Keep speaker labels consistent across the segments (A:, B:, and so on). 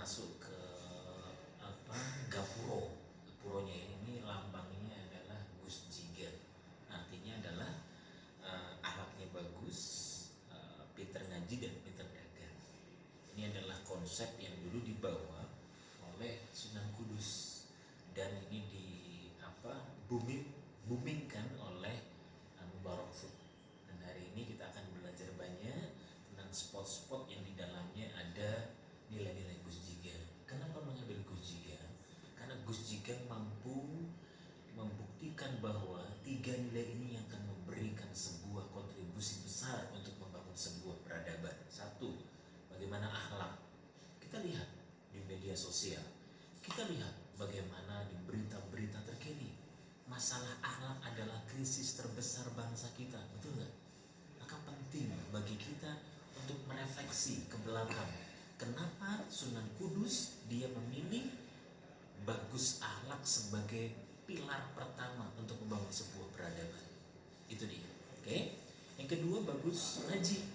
A: masuk ke apa Gapuro. Gapuronya ini lambangnya adalah Gus Jigan. Artinya adalah akhlaknya bagus, pinter ngaji dan pinter dagang. Ini adalah konsep yang dulu dibawa oleh Sunan Kudus dan ini di boomingkan oleh Mubarak Food. Dan hari ini kita akan belajar banyak tentang spot-spot yang di dalamnya ada nilai-nilai Gus Jigan. Kenapa mengambil Gus Jigan? Karena Gus Jigan mampu membuktikan bahwa tiga nilai ini yang akan memberikan sebuah kontribusi besar untuk membangun sebuah peradaban. Satu, bagaimana akhlak. Kita lihat di media sosial, kita lihat bagaimana di berita-berita terkini, masalah akhlak adalah krisis terbesar bangsa kita, betul nggak? Maka penting bagi kita untuk merefleksi ke belakang. Kenapa Sunan Kudus dia memilih bagus akhlak sebagai pilar pertama untuk membangun sebuah peradaban? Itu dia. Oke. Yang kedua, bagus ngaji.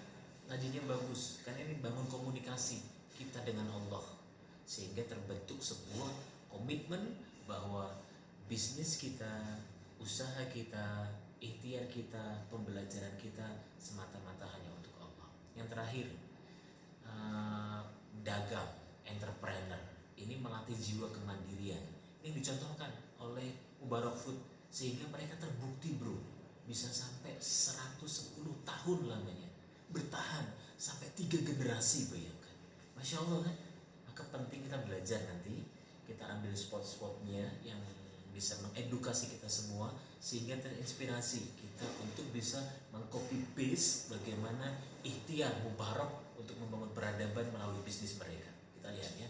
A: Ngajinya bagus karena ini bangun komunikasi kita dengan Allah, sehingga terbentuk sebuah komitmen bahwa bisnis kita, usaha kita, ikhtiar kita, pembelajaran kita semata-mata hanya untuk Allah. Yang terakhir, dagang, entrepreneur. Ini melatih jiwa kemandirian. Ini dicontohkan oleh Mubarak Food sehingga mereka terbukti bro, bisa sampai 110 tahun lamanya, bertahan sampai 3 generasi, bayangkan. Masya Allah kan? Maka penting kita belajar nanti, kita ambil spot-spotnya yang bisa mengedukasi kita semua sehingga terinspirasi kita untuk bisa mengcopy paste bagaimana ikhtiar Mubarak untuk membangun peradaban melalui bisnis mereka. Kita lihat ya.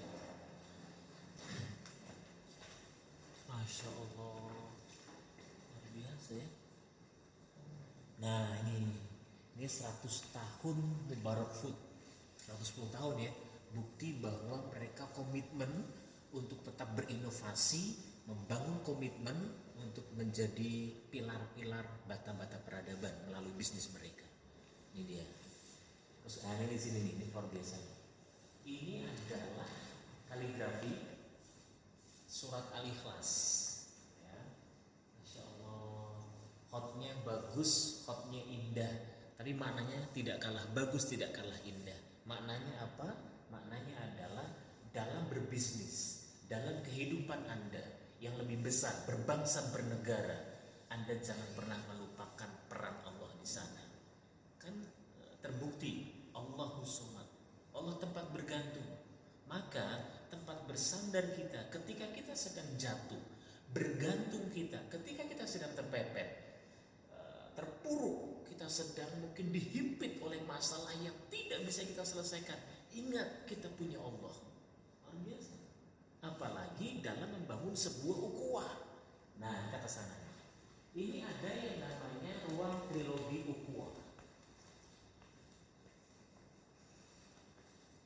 A: Masya Allah, luar biasa ya. Nah ini 100 tahun Mubarak Food, 110 tahun ya, bukti bahwa mereka komitmen untuk tetap berinovasi, membangun komitmen untuk menjadi pilar-pilar bata-bata peradaban melalui bisnis mereka. Ini dia. Terus ini di sini nih, ini luar biasa. Ini adalah kaligrafi surat Al-Ikhlas. Ya. Masya Allah, hotnya bagus, hotnya indah. Tapi maknanya tidak kalah bagus, tidak kalah indah. Maknanya apa? Maknanya adalah dalam berbisnis, dalam kehidupan Anda yang lebih besar, berbangsa, bernegara, Anda jangan pernah melupakan peran Allah di sana. Kan terbukti Allahus Somad, Allah tempat bergantung. Maka tempat bersandar kita ketika kita sedang jatuh, bergantung kita ketika kita sedang terpepet, terpuruk, kita sedang mungkin dihimpit oleh masalah yang tidak bisa kita selesaikan. Ingat, kita punya Allah. Luar biasa. Apalagi dalam membangun sebuah ukhuwah. Nah, kata sana. Ini ada yang namanya ruang trilogi ukhuwah.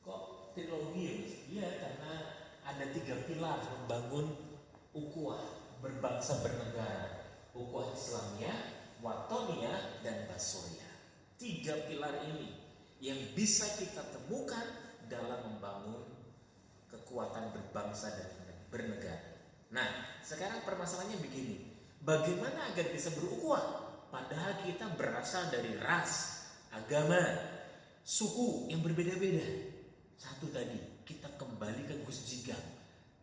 A: Kok trilogi ya? Iya, karena ada 3 pilar membangun ukhuwah berbangsa bernegara. Ukhuwah Islamiyah, Watoniyah, dan Basoriyah. 3 pilar ini yang bisa kita temukan dalam membangun kekuatan berbangsa dan bernegara. Nah, sekarang permasalahannya begini. Bagaimana agar bisa berukhuwah? Padahal kita berasal dari ras, agama, suku yang berbeda-beda. Satu tadi, kita kembali ke Gus Jigan.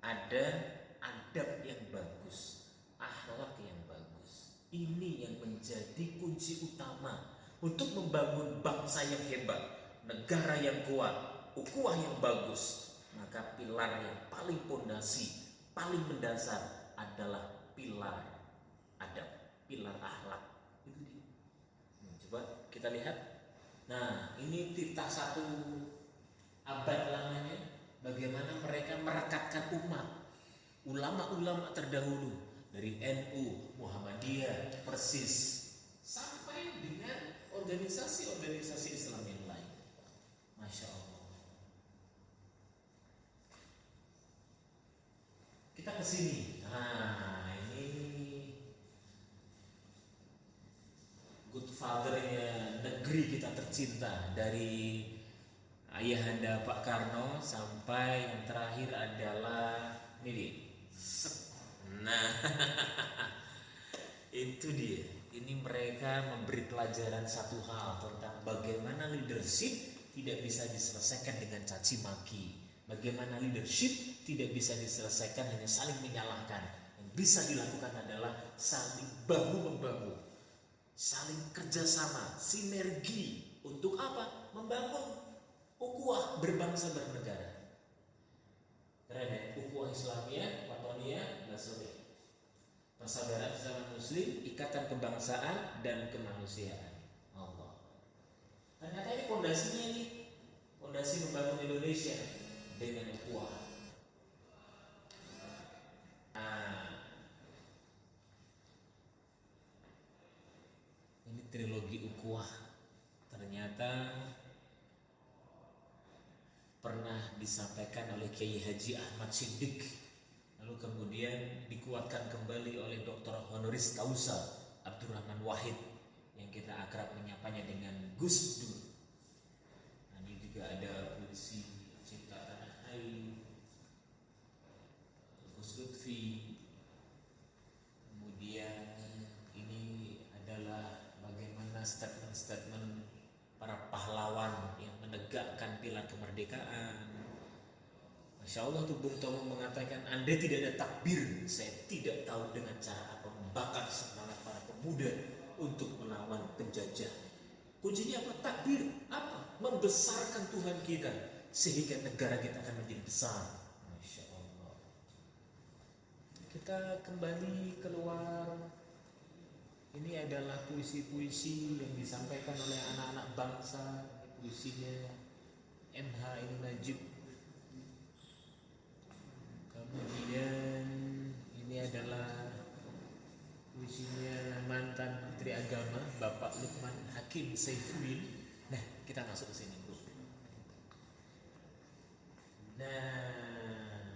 A: Ada adab yang bagus, akhlak yang bagus. Ini yang menjadi kunci utama untuk membangun bangsa yang hebat, negara yang kuat, ukhuwah yang bagus. Maka pilar yang paling pondasi, paling mendasar adalah pilar adab, pilar akhlak. Itu dia. Coba kita lihat. Nah, ini titah 1 abad lamanya, bagaimana mereka merekatkan umat, ulama-ulama terdahulu dari NU, Muhammadiyah, Persis, sampai dengan organisasi-organisasi Islam yang lain. Masya Allah. Kita ke sini. Nah, ini Godfather-nya negeri kita tercinta dari Ayahanda Pak Karno sampai yang terakhir adalah ini dia. Nah, itu dia. Ini mereka memberi pelajaran satu hal tentang bagaimana leadership tidak bisa diselesaikan dengan caci maki. Bagaimana leadership tidak bisa diselesaikan hanya saling menyalahkan. Yang bisa dilakukan adalah saling bahu-membahu, saling kerjasama, sinergi. Untuk apa? Membangun ukhuwah berbangsa bernegara. Keren ya? Ukhuwah Islamiyah, Watoniyah, Basuriyah. Persaudaraan sesama muslim, ikatan kebangsaan dan kemanusiaan. Allah. Ternyata ini fondasinya nih, fondasi membangun Indonesia dengan ukhuwah. Ini trilogi ukhuwah. Ternyata pernah disampaikan oleh Kiai Haji Ahmad Siddiq, lalu kemudian dikuatkan kembali oleh Dr. Honoris Causa Abdurrahman Wahid yang kita akrab menyapanya dengan Gus Dur. Nah, ini juga ada puisi Cinta Tanah Air, Gus Lutfi. Kemudian ini adalah bagaimana statement-statement para pahlawan yang menegakkan pilar kemerdekaan. Masya Allah tuh Bung Tomo mengatakan, andai tidak ada takbir, saya tidak tahu dengan cara apa membakar semangat para pemuda untuk melawan penjajah. Kuncinya apa? Takbir. Apa? Membesarkan Tuhan kita sehingga negara kita akan menjadi besar. Masya Allah. Kita kembali keluar. Ini adalah puisi-puisi yang disampaikan oleh anak-anak bangsa. Puisinya MH Najib. Kemudian ini adalah puisinya mantan Menteri Agama Bapak Lukman Hakim Saifuddin. Nah, kita masuk ke sini dulu. Nah,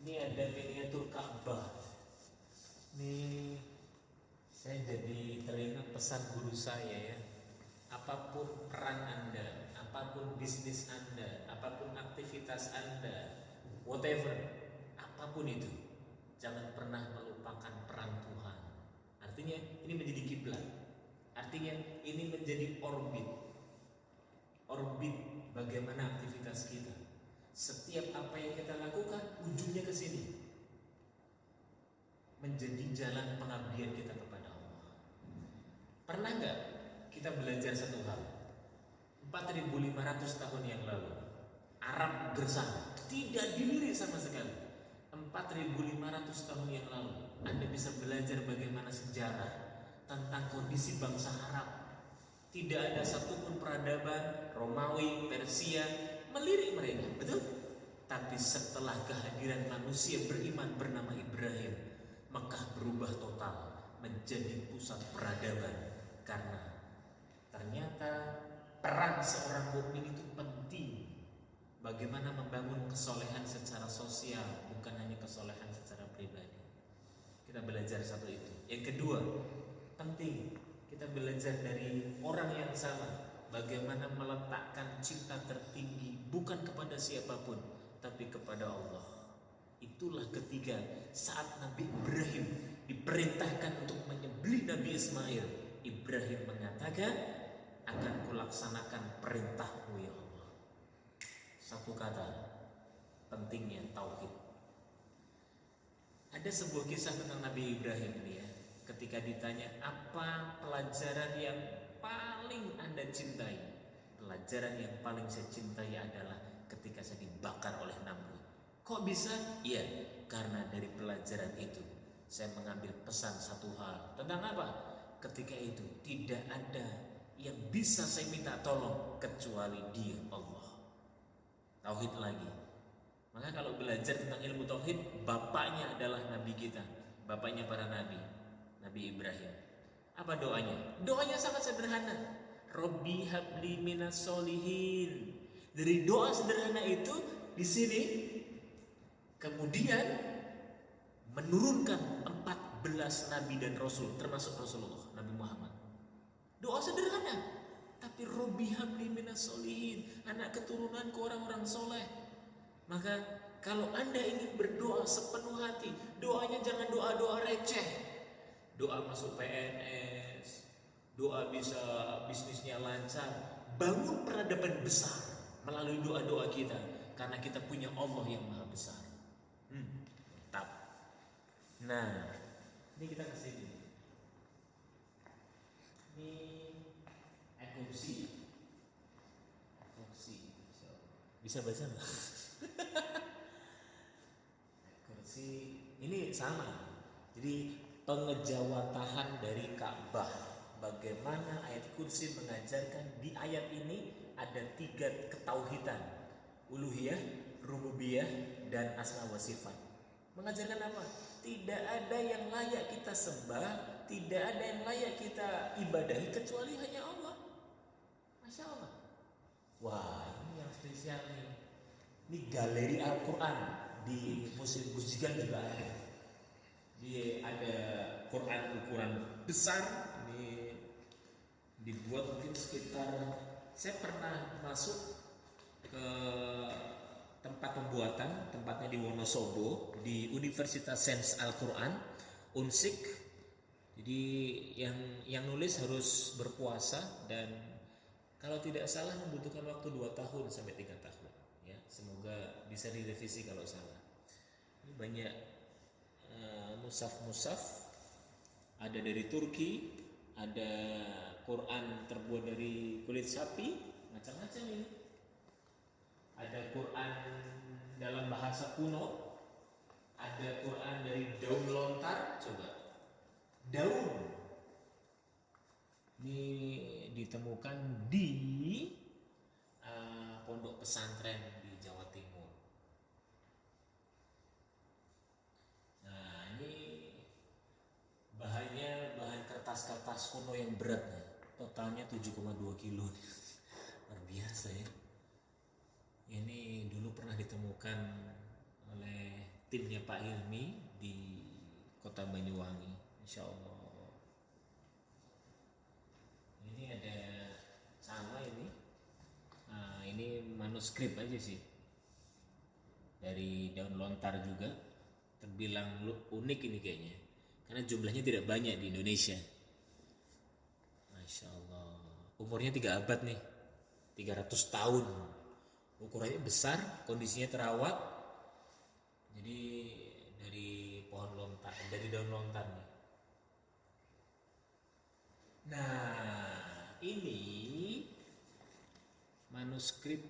A: ini ada miniatur Ka'bah. Nih, saya jadi teringat pesan guru saya ya. Apapun peran Anda, apapun bisnis Anda, apapun aktivitas Anda, whatever, apapun itu, jangan pernah melupakan peran Tuhan. Artinya ini menjadi kiblat. Artinya ini menjadi orbit. Orbit bagaimana aktivitas kita. Setiap apa yang kita lakukan ujungnya ke sini. Menjadi jalan pengabdian kita kepada Allah. Pernah nggak kita belajar satu hal? 4.500 tahun yang lalu Arab gersang, tidak dilirik sama sekali. 4.500 tahun yang lalu Anda bisa belajar bagaimana sejarah tentang kondisi bangsa Arab. Tidak ada satupun peradaban Romawi, Persia melirik mereka, betul? Tapi setelah kehadiran manusia beriman bernama Ibrahim, Mekah berubah total menjadi pusat peradaban. Karena ternyata peran seorang mukmin itu penting. Bagaimana membangun kesolehan secara sosial, bukan hanya kesolehan secara pribadi. Kita belajar satu itu. Yang kedua, penting kita belajar dari orang yang sama, bagaimana meletakkan cinta tertinggi bukan kepada siapapun, tapi kepada Allah. Itulah ketiga saat Nabi Ibrahim diperintahkan untuk menyembelih Nabi Ismail. Ibrahim mengatakan, akan kulaksanakan perintahmu ya Allah. Satu kata, pentingnya tauhid. Ada sebuah kisah tentang Nabi Ibrahim ini ya. Ketika ditanya apa pelajaran yang paling Anda cintai, pelajaran yang paling saya cintai adalah ketika saya dibakar oleh Namrud. Kok bisa? Iya, karena dari pelajaran itu saya mengambil pesan satu hal. Tentang apa? Ketika itu tidak ada yang bisa saya minta tolong kecuali Dia, Allah. Tauhid lagi. Maka kalau belajar tentang ilmu tauhid, bapaknya adalah nabi kita, bapaknya para nabi, Nabi Ibrahim. Apa doanya? Doanya sangat sederhana. Robbi habli minas solihin. Dari doa sederhana itu di sini kemudian menurunkan 14 nabi dan rasul, termasuk Rasulullah Nabi Muhammad. Doa sederhana, tapi tapi Robbi habli minas solihin, anak keturunanku orang-orang soleh. Maka kalau Anda ingin berdoa sepenuh hati, doanya jangan doa-doa receh. Doa masuk PNS, doa bisa bisnisnya lancar. Bangun peradaban besar melalui doa-doa kita, karena kita punya Allah yang maha besar. Mantap. Nah, ini kita kasih ini. Ini kursi. Bisa baca nggak? Kursi ini sama. Jadi pengejawatahan dari Ka'bah. Bagaimana ayat kursi mengajarkan di ayat ini ada 3 ketauhidan: uluhiyah, rububiyah, dan asma wa sifat. Mengajarkan apa? Tidak ada yang layak kita sembah, tidak ada yang layak kita ibadahi kecuali hanya Allah. Masya Allah. Wah, ini yang spesial nih. Ini galeri Al-Quran di Museum Guzigan juga ada. Ada Quran ukuran besar. Ini dibuat mungkin sekitar, saya pernah masuk ke tempat pembuatan, tempatnya di Wonosobo, di Universitas Sains Al-Quran, Unsik. Jadi yang nulis harus berpuasa dan kalau tidak salah membutuhkan waktu 2 tahun sampai 3 tahun. Ya, semoga bisa direvisi kalau salah. Ini banyak musaf-musaf, ada dari Turki, ada Quran terbuat dari kulit sapi, macam-macam ini. Ada Quran dalam bahasa kuno, ada Quran dari daun lontar, coba daun. Ini ditemukan di pondok pesantren di Jawa Timur. Nah, ini bahan kertas-kertas kuno yang beratnya, totalnya 7,2 kilo. Luar biasa ya. Ini dulu pernah ditemukan oleh timnya Pak Hilmi di Kota Banyuwangi, insya Allah. Ini ada sama ini. Nah, ini manuskrip aja sih. Dari daun lontar juga. Terbilang unik ini kayaknya. Karena jumlahnya tidak banyak di Indonesia. Masya Allah. Umurnya 3 abad nih. 300 tahun. Ukurannya besar, kondisinya terawat. Jadi dari pohon lontar, dari daun lontar nih. Nah, ini manuskrip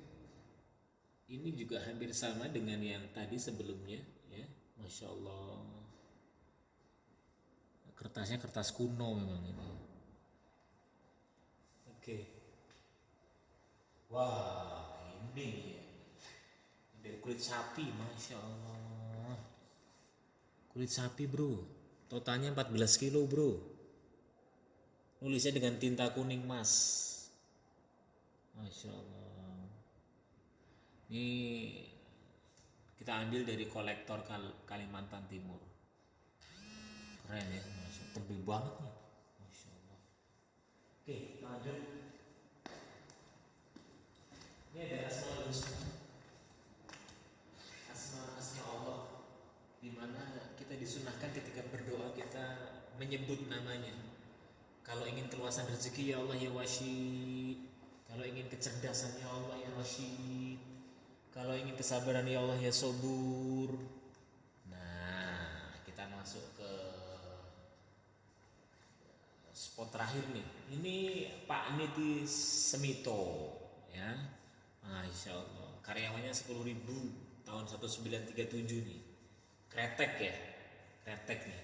A: ini juga hampir sama dengan yang tadi sebelumnya, ya, masya Allah. Kertasnya kertas kuno memang ini. Oke. Wah, ini dari kulit sapi, masya Allah. Kulit sapi bro, totalnya 14 kilo bro. Nulisnya dengan tinta kuning mas. Masya Allah. Ini kita ambil dari kolektor Kalimantan Timur. Keren ya, Masya Allah. Tebal banget nih. Masya Allah. Oke, kita lanjut. Ini ada Asmaul Husna. Asma Allah, dimana kita disunahkan ketika berdoa kita menyebut namanya. Kalau ingin keluasan rezeki, ya Allah ya Wasyid. Kalau ingin kecerdasan, ya Allah ya Rasyid. Kalau ingin kesabaran, ya Allah ya Sobur. Nah, kita masuk ke spot terakhir nih. Ini Pak Niti Semito, ya. Masya Allah. Karyawannya 10.000 tahun 1937 nih. Kretek ya, kretek nih.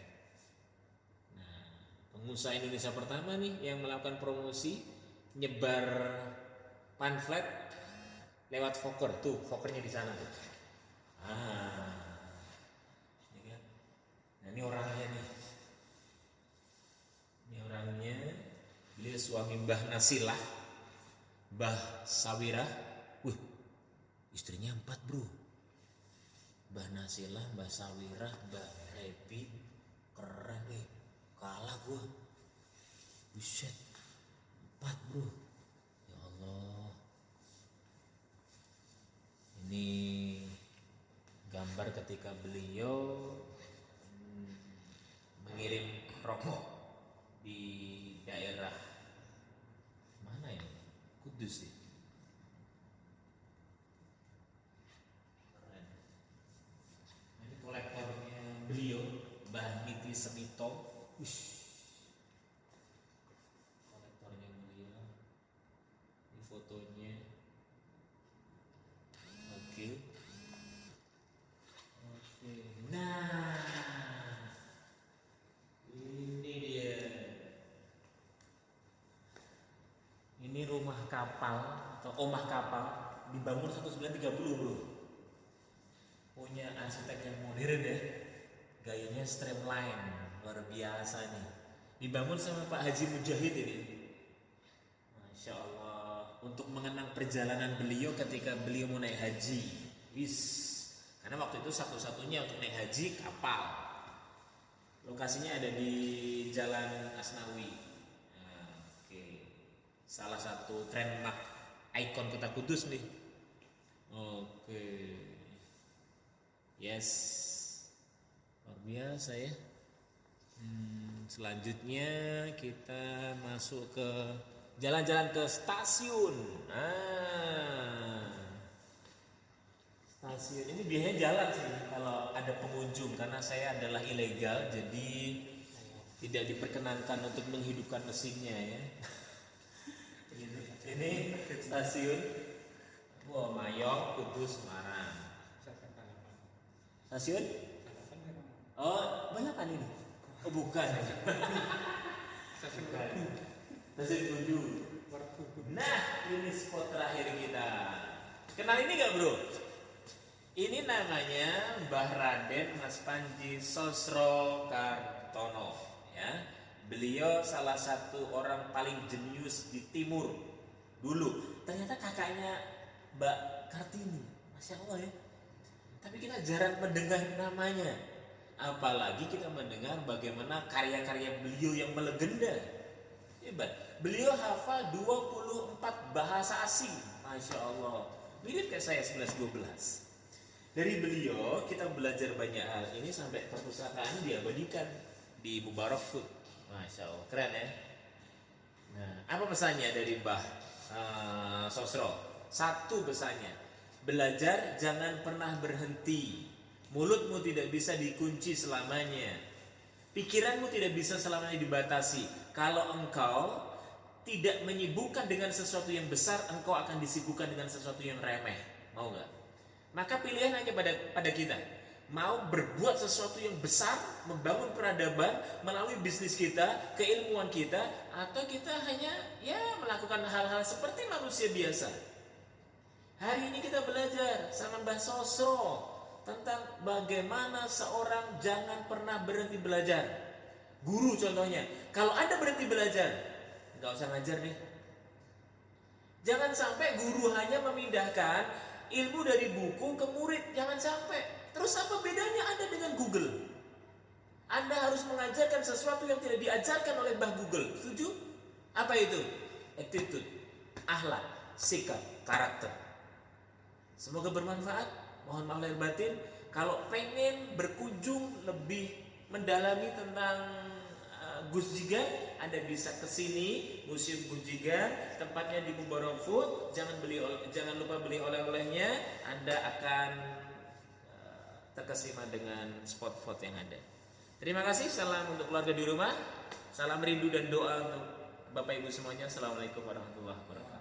A: Pengusaha Indonesia pertama nih yang melakukan promosi, nyebar pamflet lewat Fokker. Tuh, Fokkernya di sana tuh. Ini kan. Nah, ini orangnya nih. Ini orangnya. Beliau suami Mbah Nasilah, Mbah Sawirah. Wih, istrinya 4 bro. Mbah Nasilah, Mbah Sawirah, Mbah Rebi. Keren nih. Kalah gua. Buset. 4 bro. Ya Maroko di daerah mana ini? Kudus sih. Keren. Ini kolektornya beliau, Mbah Niti Semito. Kolektornya beliau. Ini fotonya. Oke. Nah, ini dia. Ini rumah kapal atau omah kapal dibangun 1930, bro. Punya arsitek yang modern ya. Gayanya streamline, luar biasa nih. Dibangun sama Pak Haji Mujahid ini. Masya Allah. Untuk mengenang perjalanan beliau ketika beliau mau naik haji. Karena waktu itu satu-satunya untuk naik haji kapal. Lokasinya ada di Jalan Asnawi. Oke. Salah satu landmark ikon kota Kudus nih. Oke. Yes. Luar biasa ya. Selanjutnya kita masuk ke jalan-jalan ke stasiun. Stasiun ini biasanya jalan sih kalau ada pengunjung, karena saya adalah ilegal, jadi tidak diperkenankan untuk menghidupkan mesinnya ya. Ini stasiun Mayong, Kudus, Semarang. Stasiun? Oh, balapan ini? Oh, bukan. Stasiun Tugu. Nah, ini spot terakhir kita. Kenal ini gak, bro? Ini namanya Mbah Raden Mas Panji Sosrokartono, ya. Beliau salah satu orang paling jenius di timur dulu. Ternyata kakaknya Mbak Kartini, Masya Allah ya. Tapi kita jarang mendengar namanya. Apalagi kita mendengar bagaimana karya-karya beliau yang melegenda. Hebat. Beliau hafal 24 bahasa asing, Masya Allah. Mirip kayak saya 11-12. Dari beliau kita belajar banyak hal. Ini sampai perpustakaan diabadikan di Mubarak Food. Masya Allah, keren ya. Nah, apa pesannya dari Mbah Sosro? Satu pesannya, belajar jangan pernah berhenti. Mulutmu tidak bisa dikunci selamanya. Pikiranmu tidak bisa selamanya dibatasi. Kalau engkau tidak menyibukkan dengan sesuatu yang besar, engkau akan disibukkan dengan sesuatu yang remeh. Mau nggak? Maka pilihan hanya pada kita. Mau berbuat sesuatu yang besar, membangun peradaban melalui bisnis kita, keilmuan kita, atau kita hanya melakukan hal-hal seperti manusia biasa. Hari ini kita belajar sama Mbah Sosro tentang bagaimana seorang jangan pernah berhenti belajar. Guru contohnya, kalau Anda berhenti belajar, nggak usah ngajar nih. Jangan sampai guru hanya memindahkan ilmu dari buku ke murid, jangan sampai. Terus apa bedanya Anda dengan Google? Anda harus mengajarkan sesuatu yang tidak diajarkan oleh Mbah Google. Setuju? Apa itu? Attitude, akhlak, sikap, karakter. Semoga bermanfaat. Mohon maaf lahir batin. Kalau pengen berkunjung lebih mendalami tentang Gus Jigan, Anda bisa ke sini, Museum Gus Jigan, tempatnya di Mubarak Food. Jangan lupa beli oleh-olehnya. Anda akan terkesima dengan spot-spot yang ada. Terima kasih. Salam untuk keluarga di rumah. Salam rindu dan doa untuk Bapak Ibu semuanya. Assalamualaikum warahmatullahi wabarakatuh.